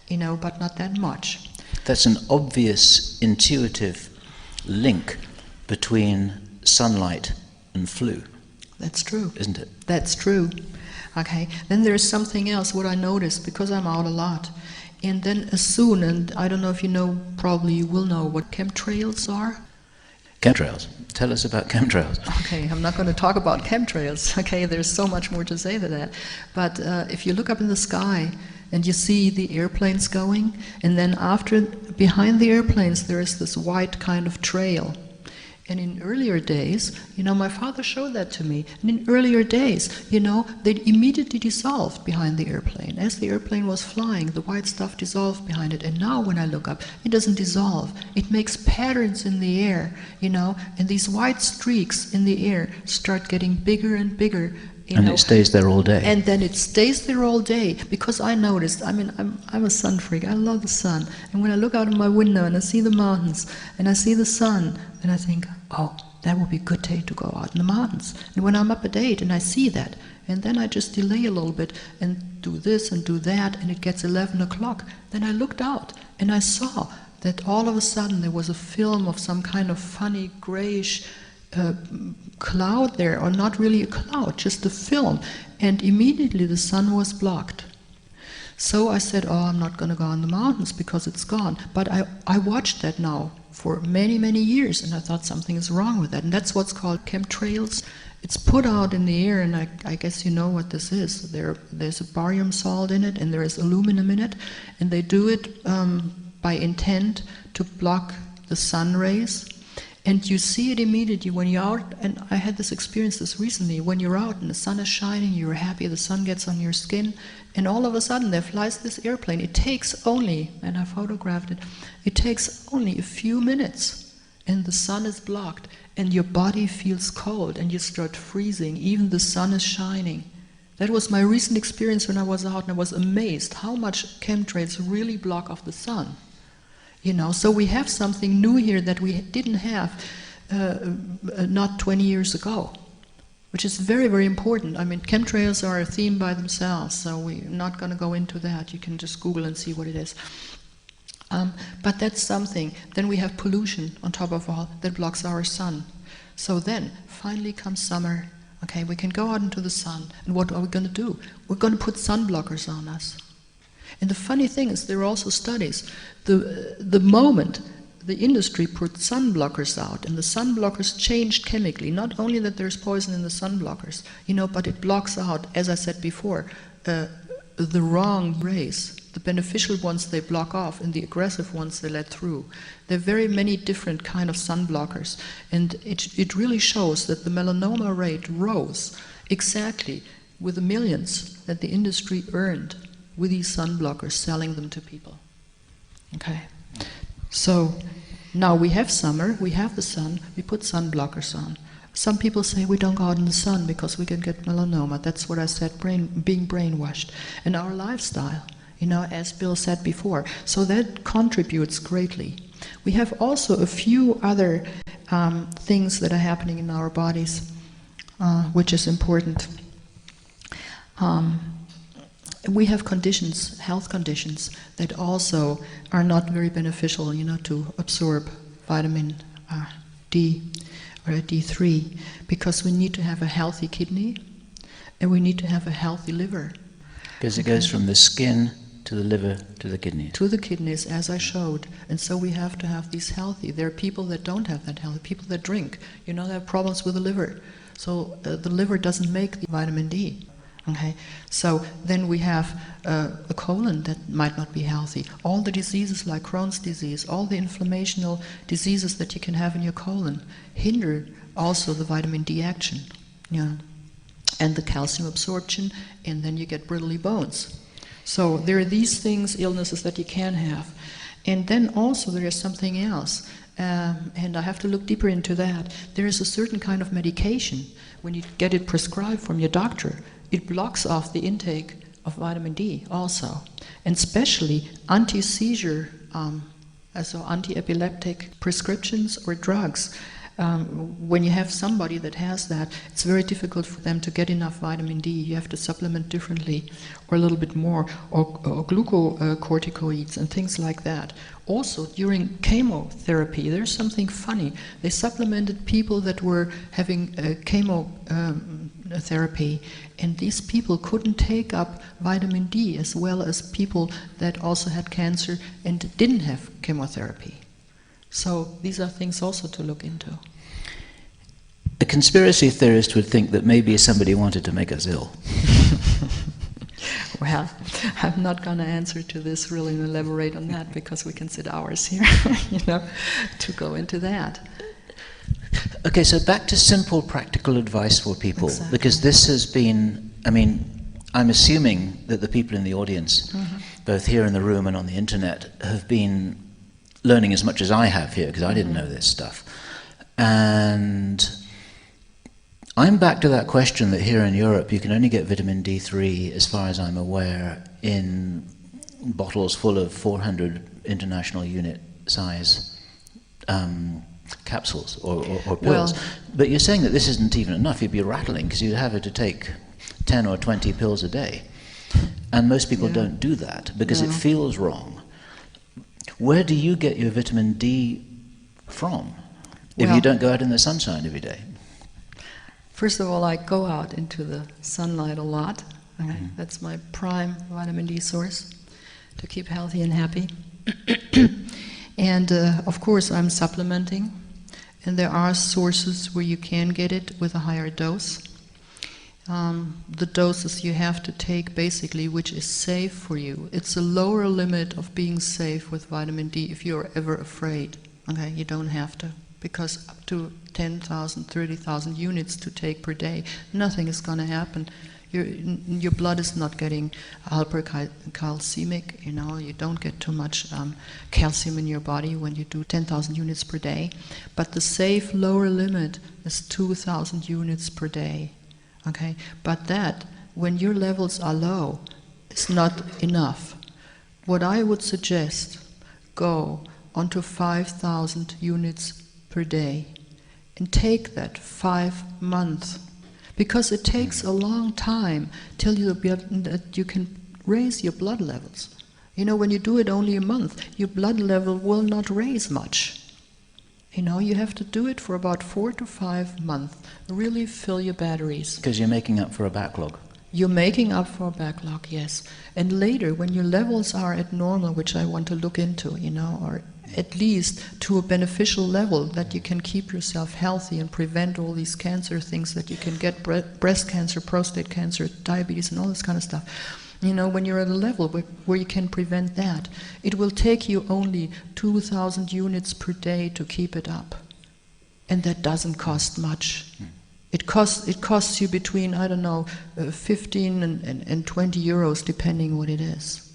but not that much. That's an obvious, intuitive link between sunlight and flu. That's true. Isn't it? That's true. Okay, then there's something else, what I noticed, because I'm out a lot. And then as soon, and I don't know if you know, probably you will know what chemtrails are. Chemtrails. Tell us about chemtrails. Okay, I'm not going to talk about chemtrails. Okay, there's so much more to say to that. But if you look up in the sky and you see the airplanes going, and then behind the airplanes there is this white kind of trail. And in earlier days, my father showed that to me. And in earlier days, they immediately dissolved behind the airplane. As the airplane was flying, the white stuff dissolved behind it. And now when I look up, it doesn't dissolve. It makes patterns in the air, and these white streaks in the air start getting bigger and bigger. And it stays there all day. And then it stays there all day, because I noticed, I'm a sun freak, I love the sun. And when I look out of my window and I see the mountains and I see the sun, and I think, oh, that would be a good day to go out in the mountains. And when I'm up at 8 and I see that, and then I just delay a little bit and do this and do that, and it gets 11 o'clock, then I looked out and I saw that all of a sudden there was a film of some kind of funny grayish cloud there, or not really a cloud, just a film, and immediately the sun was blocked. So I said, oh, I'm not going to go on the mountains because it's gone. But I watched that now for many, many years, and I thought something is wrong with that. And that's what's called chemtrails. It's put out in the air, and I guess you know what this is. There's a barium salt in it, and there is aluminum in it, and they do it by intent to block the sun rays. And you see it immediately when you're out, and I had this experience this recently, when you're out and the sun is shining, you're happy, the sun gets on your skin, and all of a sudden there flies this airplane. It takes only, and I photographed it, it takes only a few minutes, and the sun is blocked, and your body feels cold, and you start freezing, even the sun is shining. That was my recent experience when I was out, and I was amazed how much chemtrails really block off the sun. You know, so we have something new here that we didn't have not 20 years ago, which is very, very important. I mean, chemtrails are a theme by themselves, so we're not going to go into that. You can just Google and see what it is. But that's something. Then we have pollution on top of all that blocks our sun. So then, finally comes summer. Okay, we can go out into the sun, and what are we going to do? We're going to put sun blockers on us. And the funny thing is, there are also studies. The moment the industry put sun blockers out, and the sun blockers changed chemically, not only that there's poison in the sun blockers, you know, but it blocks out, as I said before, the wrong rays. The beneficial ones they block off, and the aggressive ones they let through. There are very many different kind of sun blockers, and it really shows that the melanoma rate rose exactly with the millions that the industry earned with these sun blockers, selling them to people. Okay, so now we have summer, we have the sun, we put sun blockers on. Some people say we don't go out in the sun because we can get melanoma. That's what I said, being brainwashed. And our lifestyle, you know, as Bill said before. So that contributes greatly. We have also a few other things that are happening in our bodies, which is important. We have conditions, health conditions, that also are not very beneficial, you know, to absorb vitamin D or D3, because we need to have a healthy kidney and we need to have a healthy liver. Because it goes from the skin to the liver to the kidneys. To the kidneys, as I showed. And so we have to have these healthy. There are people that don't have that healthy, people that drink. You know, they have problems with the liver. So the liver doesn't make the vitamin D. Okay, so then we have a colon that might not be healthy. All the diseases like Crohn's disease, all the inflammational diseases that you can have in your colon hinder also the vitamin D action, yeah, and the calcium absorption, and then you get brittly bones. So there are these things, illnesses that you can have. And then also there is something else, and I have to look deeper into that. There is a certain kind of medication, when you get it prescribed from your doctor, it blocks off the intake of vitamin D also, and especially anti-seizure, so anti-epileptic prescriptions or drugs. When you have somebody that has that, it's very difficult for them to get enough vitamin D. You have to supplement differently, or a little bit more, or glucocorticoids and things like that. Also, during chemotherapy, there's something funny. They supplemented people that were having chemotherapy, and these people couldn't take up vitamin D as well as people that also had cancer and didn't have chemotherapy. So these are things also to look into. A conspiracy theorist would think that maybe somebody wanted to make us ill. Well, I'm not going to answer to this really and elaborate on that, because we can sit hours here, you know, to go into that. Okay, so back to simple practical advice for people, Exactly. because this has been, I mean, I'm assuming that the people in the audience, both here in the room and on the internet, have been learning as much as I have here, because I didn't know this stuff. And I'm back to that question that here in Europe you can only get vitamin D3, as far as I'm aware, in bottles full of 400 international unit size capsules or pills. Well, but you're saying that this isn't even enough. You'd be rattling, because you'd have to take 10 or 20 pills a day. And most people don't do that because it feels wrong. Where do you get your vitamin D from? if Well, you don't go out in the sunshine every day? first of all, I go out into the sunlight a lot. Okay? That's my prime vitamin D source to keep healthy and happy. And of course, I'm supplementing. And there are sources where you can get it with a higher dose. The doses you have to take basically, which is safe for you. It's a lower limit of being safe with vitamin D if you're ever afraid. Okay, you don't have to, because up to 10,000, 30,000 units to take per day, nothing is going to happen. Your blood is not getting hypercalcemic, you don't get too much calcium in your body when you do 10,000 units per day. But the safe lower limit is 2,000 units per day. Okay, but that, when your levels are low, is not enough. What I would suggest, go onto 5,000 units per day and take that 5 months, because it takes a long time till you can raise your blood levels. When you do it only a month, your blood level will not raise much. You have to do it for about 4 to 5 months. Really fill your batteries. Because you're making up for a backlog. You're making up for a backlog, yes. And later, when your levels are at normal, which I want to look into, or at least to a beneficial level that you can keep yourself healthy and prevent all these cancer things that you can get, breast cancer, prostate cancer, diabetes, and all this kind of stuff. When you're at a level where you can prevent that, it will take you only 2,000 units per day to keep it up. And that doesn't cost much. It costs you between, 15 and 20 euros, depending what it is.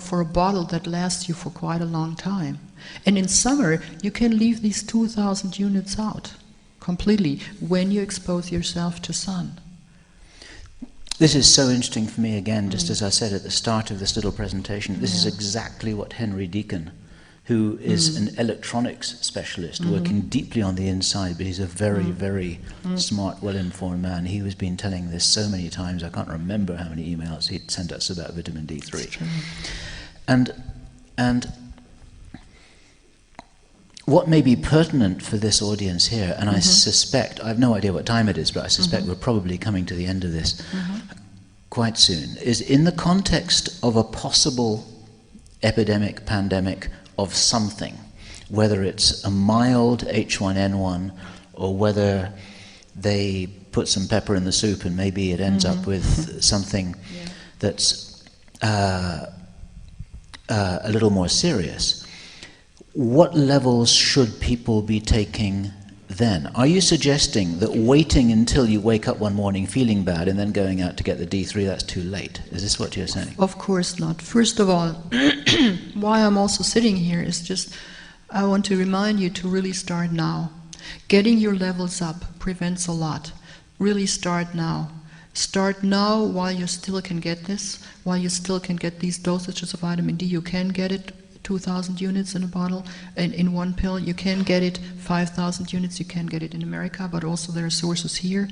For a bottle that lasts you for quite a long time. And in summer, you can leave these 2,000 units out completely when you expose yourself to sun. This is so interesting for me again, just as I said at the start of this little presentation. This is exactly what Henry Deacon, who is an electronics specialist, working deeply on the inside, but he's a very, very smart, well-informed man. He has been telling this so many times, I can't remember how many emails he'd sent us about vitamin D3. And what may be pertinent for this audience here, and I suspect, I have no idea what time it is, but I suspect we're probably coming to the end of this quite soon, is in the context of a possible epidemic, pandemic of something, whether it's a mild H1N1 or whether they put some pepper in the soup and maybe it ends up with something that's a little more serious. What levels should people be taking then? Are you suggesting that waiting until you wake up one morning feeling bad and then going out to get the D3, that's too late? Is this what you're saying? Of course not. First of all, why I'm also sitting here is just, I want to remind you to really start now. Getting your levels up prevents a lot. Really start now. Start now while you still can get this, while you still can get these dosages of vitamin D. You can get it 2,000 units in a bottle, and in one pill. You can get it 5,000 units. You can get it in America, but also there are sources here.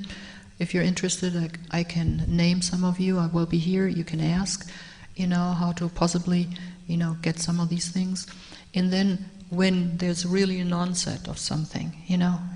If you're interested, I can name some of you. I will be here. You can ask, how to possibly, get some of these things. And then when there's really an onset of something,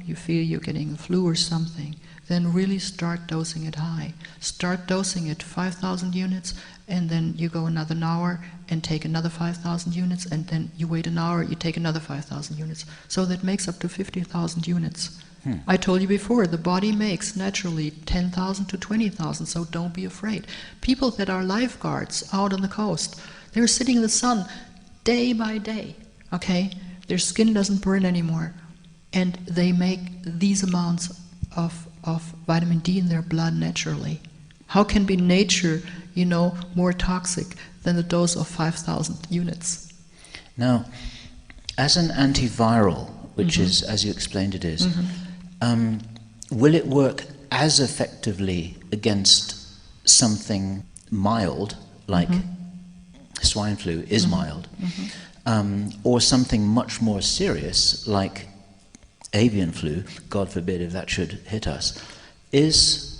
you feel you're getting a flu or something, then really start dosing it high. Start dosing it 5,000 units, and then you go another hour and take another 5,000 units, and then you wait an hour, you take another 5,000 units. So that makes up to 50,000 units. I told you before, the body makes naturally 10,000 to 20,000, so don't be afraid. People that are lifeguards out on the coast, they're sitting in the sun day by day, okay? Their skin doesn't burn anymore, and they make these amounts of vitamin D in their blood naturally. How can be nature, more toxic than the dose of 5,000 units? Now, as an antiviral, which is, as you explained it is, will it work as effectively against something mild, like swine flu is mild, or something much more serious, like avian flu, God forbid if that should hit us, is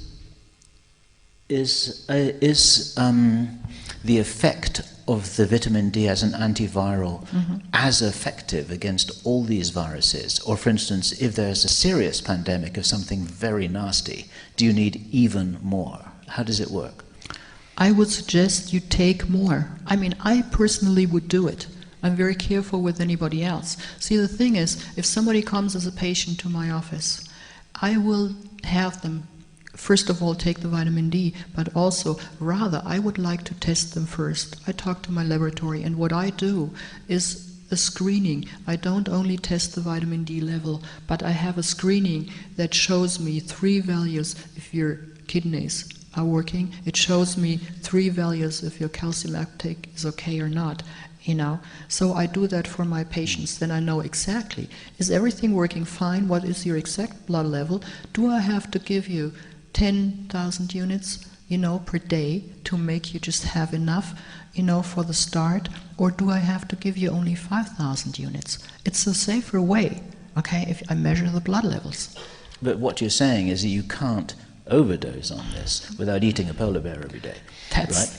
the effect of the vitamin D as an antiviral as effective against all these viruses? Or for instance, if there's a serious pandemic of something very nasty, do you need even more? How does it work? I would suggest you take more. I mean, I personally would do it. I'm very careful with anybody else. See, the thing is, if somebody comes as a patient to my office, I will have them, first of all, take the vitamin D, but also, rather, I would like to test them first. I talk to my laboratory, and what I do is a screening. I don't only test the vitamin D level, but I have a screening that shows me 3 values if your kidneys are working. It shows me 3 values if your calcium uptake is okay or not. So I do that for my patients. Then I know exactly, is everything working fine? What is your exact blood level? Do I have to give you 10,000 units, per day to make you just have enough, for the start? Or do I have to give you only 5,000 units? It's a safer way, okay, if I measure the blood levels. But what you're saying is that you can't overdose on this without eating a polar bear every day.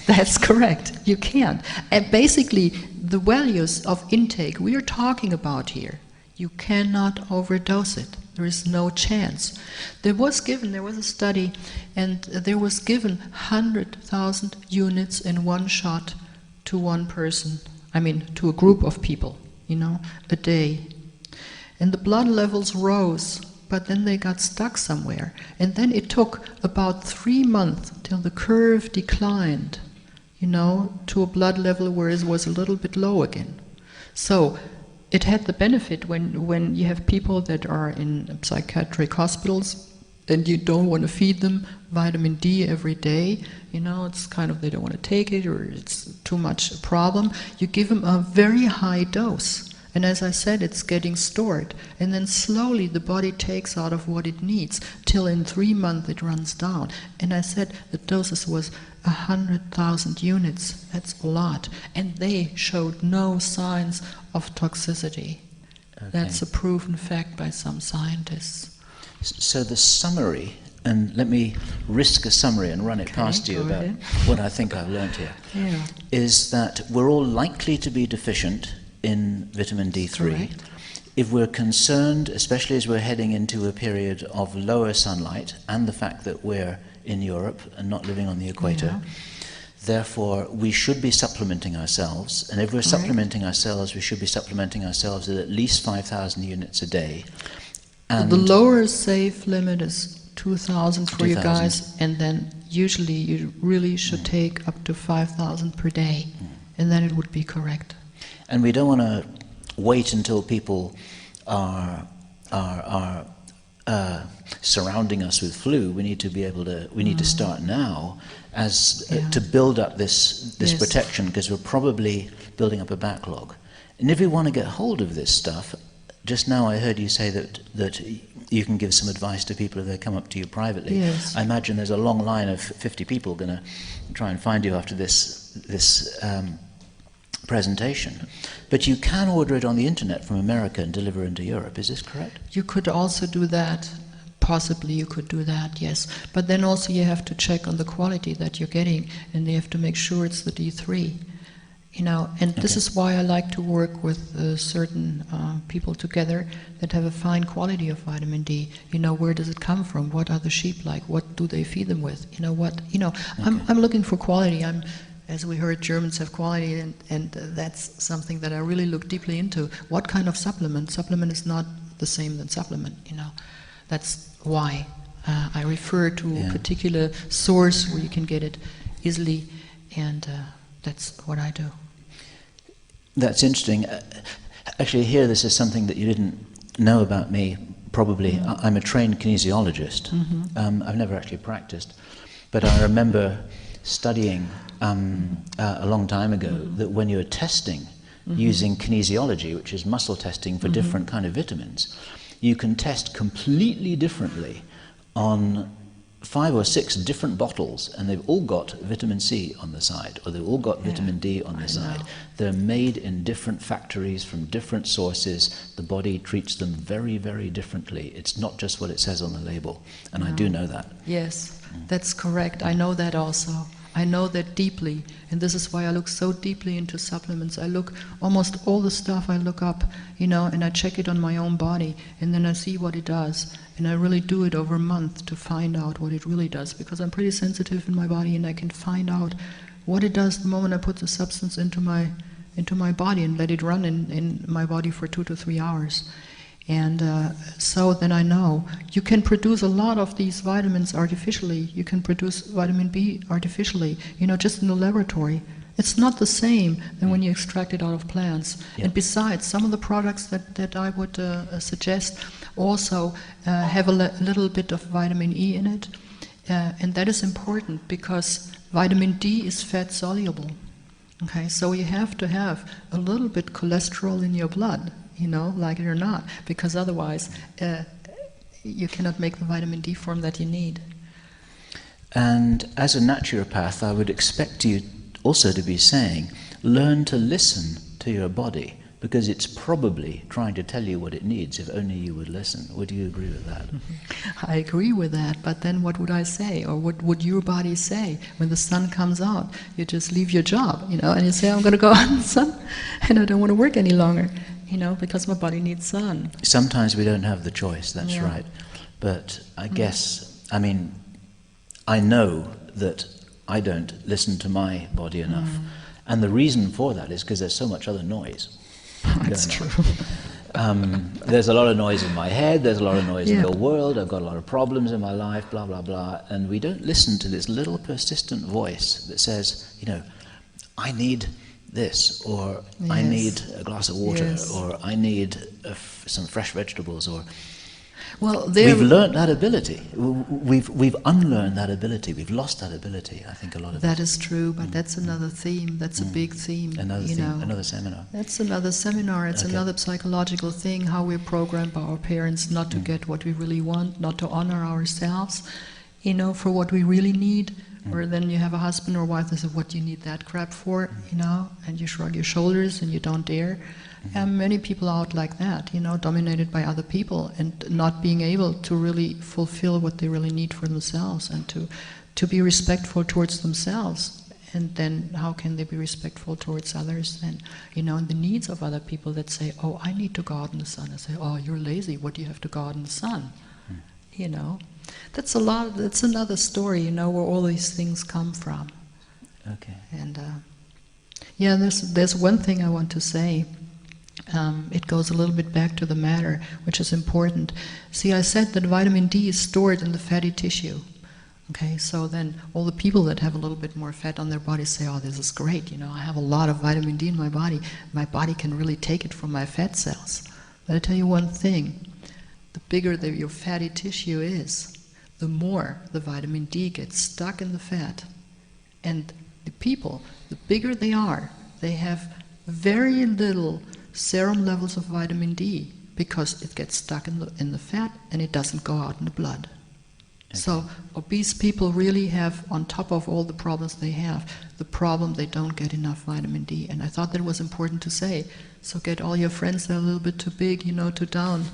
That's correct. You can't. And basically, the values of intake we are talking about here, you cannot overdose it. There is no chance. There was a study, and there was given 100,000 units in one shot to one person. To a group of people, a day. And the blood levels rose, but then they got stuck somewhere. And then it took about 3 months till the curve declined, to a blood level where it was a little bit low again. So it had the benefit when you have people that are in psychiatric hospitals and you don't want to feed them vitamin D every day, it's kind of they don't want to take it or it's too much a problem. You give them a very high dose. And as I said, it's getting stored. And then slowly the body takes out of what it needs, till in 3 months it runs down. And I said the doses was 100,000 units. That's a lot. And they showed no signs of toxicity. Okay. That's a proven fact by some scientists. So the summary, and let me risk a summary and run it past you about what I think I've learned here, is that we're all likely to be deficient in vitamin D3. Correct. If we're concerned, especially as we're heading into a period of lower sunlight and the fact that we're in Europe and not living on the equator, therefore we should be supplementing ourselves, and if we're supplementing ourselves, we should be supplementing ourselves at least 5,000 units a day. And the lower safe limit is 2,000 for you guys, and then usually you really should take up to 5,000 per day, and then it would be correct. And we don't want to wait until people are surrounding us with flu. We need to be able to. We need to start now, to build up this protection, because we're probably building up a backlog. And if we want to get hold of this stuff, just now I heard you say that you can give some advice to people if they come up to you privately. Yes. I imagine there's a long line of 50 people going to try and find you after this presentation. But you can order it on the internet from America and deliver into Europe, is this correct? You could also do that. Possibly you could do that, yes. But then also you have to check on the quality that you're getting, and you have to make sure it's the D3. And this is why I like to work with certain people together that have a fine quality of vitamin D. Where does it come from? What are the sheep like? What do they feed them with? I'm looking for quality. As we heard, Germans have quality, and that's something that I really look deeply into. What kind of supplement? Supplement is not the same than supplement, That's why I refer to a particular source where you can get it easily, and that's what I do. That's interesting. Actually, here this is something that you didn't know about me, probably. I'm a trained kinesiologist. I've never actually practiced, but I remember studying a long time ago that when you're testing using kinesiology, which is muscle testing for different kind of vitamins, you can test completely differently on 5 or 6 different bottles, and they've all got vitamin C on the side, or they've all got vitamin D on the side. They're made in different factories from different sources. The body treats them very, very differently. It's not just what it says on the label, and I do know that. Yes, that's correct. I know that also. I know that deeply, and this is why I look so deeply into supplements. I look almost all the stuff I look up, you know, and I check it on my own body, and then I see what it does, and I really do it over a month to find out what it really does, because I'm pretty sensitive in my body, and I can find out what it does the moment I put the substance into my body and let it run in my body for 2 to 3 hours. And so then I know you can produce a lot of these vitamins artificially. You can produce vitamin B artificially, you know, just in the laboratory. It's not the same than when you extract it out of plants. Yeah. And besides, some of the products that I would suggest also have a little bit of vitamin E in it. And that is important because vitamin D is fat soluble. Okay, so you have to have a little bit cholesterol in your blood, you know, like it or not, because otherwise you cannot make the vitamin D form that you need. And as a naturopath, I would expect you also to be saying, learn to listen to your body, because it's probably trying to tell you what it needs if only you would listen. Would you agree with that? I agree with that, but then what would I say? Or what would your body say when the sun comes out? You just leave your job, you know, and you say, I'm going to go out in the sun, and I don't want to work any longer, you know, because my body needs sun. Sometimes we don't have the choice, that's right. But I guess, I mean, I know that I don't listen to my body enough. And the reason for that is because there's so much other noise. That's true. There's a lot of noise in my head, there's a lot of noise in the world, I've got a lot of problems in my life, blah, blah, blah. And we don't listen to this little persistent voice that says, you know, I need this, or I need a glass of water, or I need some fresh vegetables, or... Well, we've learned that ability. We've unlearned that ability. We've lost that ability, I think, a lot of that is true, but that's another theme. That's a big theme. Another theme, another seminar. That's another seminar. It's another psychological thing, how we're programmed by our parents not to get what we really want, not to honor ourselves, you know, for what we really need. Or then you have a husband or wife that says, what do you need that crap for, you know, and you shrug your shoulders and you don't dare. And many people are out like that, you know, dominated by other people and not being able to really fulfill what they really need for themselves and to be respectful towards themselves. And then how can they be respectful towards others and, you know, and the needs of other people that say, oh, I need to go out in the sun. I say, oh, you're lazy, what do you have to go out in the sun? You know, that's another story, you know, where all these things come from. Okay. And yeah, there's one thing I want to say. It goes a little bit back to the matter, which is important. See, I said that vitamin D is stored in the fatty tissue. Okay, so then all the people that have a little bit more fat on their body say, oh, this is great, you know, I have a lot of vitamin D in my body can really take it from my fat cells. But I tell you one thing, the bigger your fatty tissue is, the more the vitamin D gets stuck in the fat. And the people, the bigger they are, they have very little serum levels of vitamin D because it gets stuck in the fat and it doesn't go out in the blood. Okay. So obese people really have, on top of all the problems they have, the problem they don't get enough vitamin D. And I thought that was important to say. So get all your friends that are a little bit too big, you know, too down.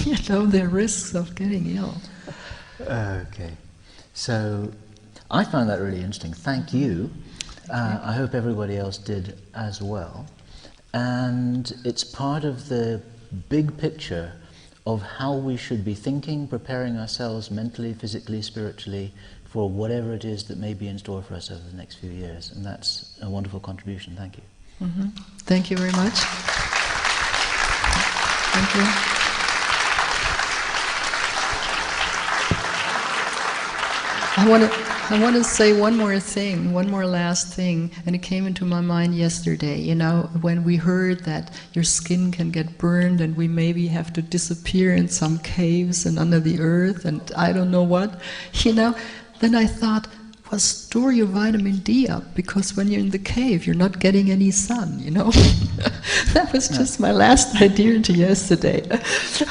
You know, their risks of getting ill. Okay. So I found that really interesting. Thank you. I hope everybody else did as well. And it's part of the big picture of how we should be thinking, preparing ourselves mentally, physically, spiritually, for whatever it is that may be in store for us over the next few years. And that's a wonderful contribution. Thank you. Thank you very much. Thank you. I want to say one more thing, one more last thing, and it came into my mind yesterday, you know, when we heard that your skin can get burned and we maybe have to disappear in some caves and under the earth and I don't know what, you know, then I thought, well, store your vitamin D up, because when you're in the cave, you're not getting any sun, you know. That was just my last idea to yesterday.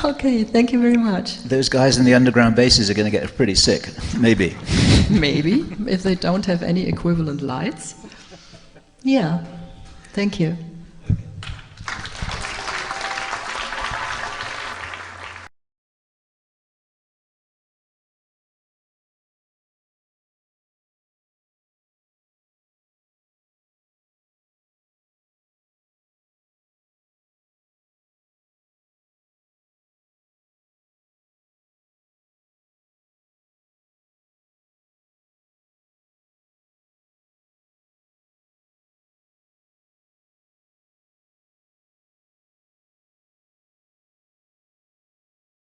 Okay, thank you very much. Those guys in the underground bases are going to get pretty sick, maybe. Maybe, if they don't have any equivalent lights. Yeah, thank you.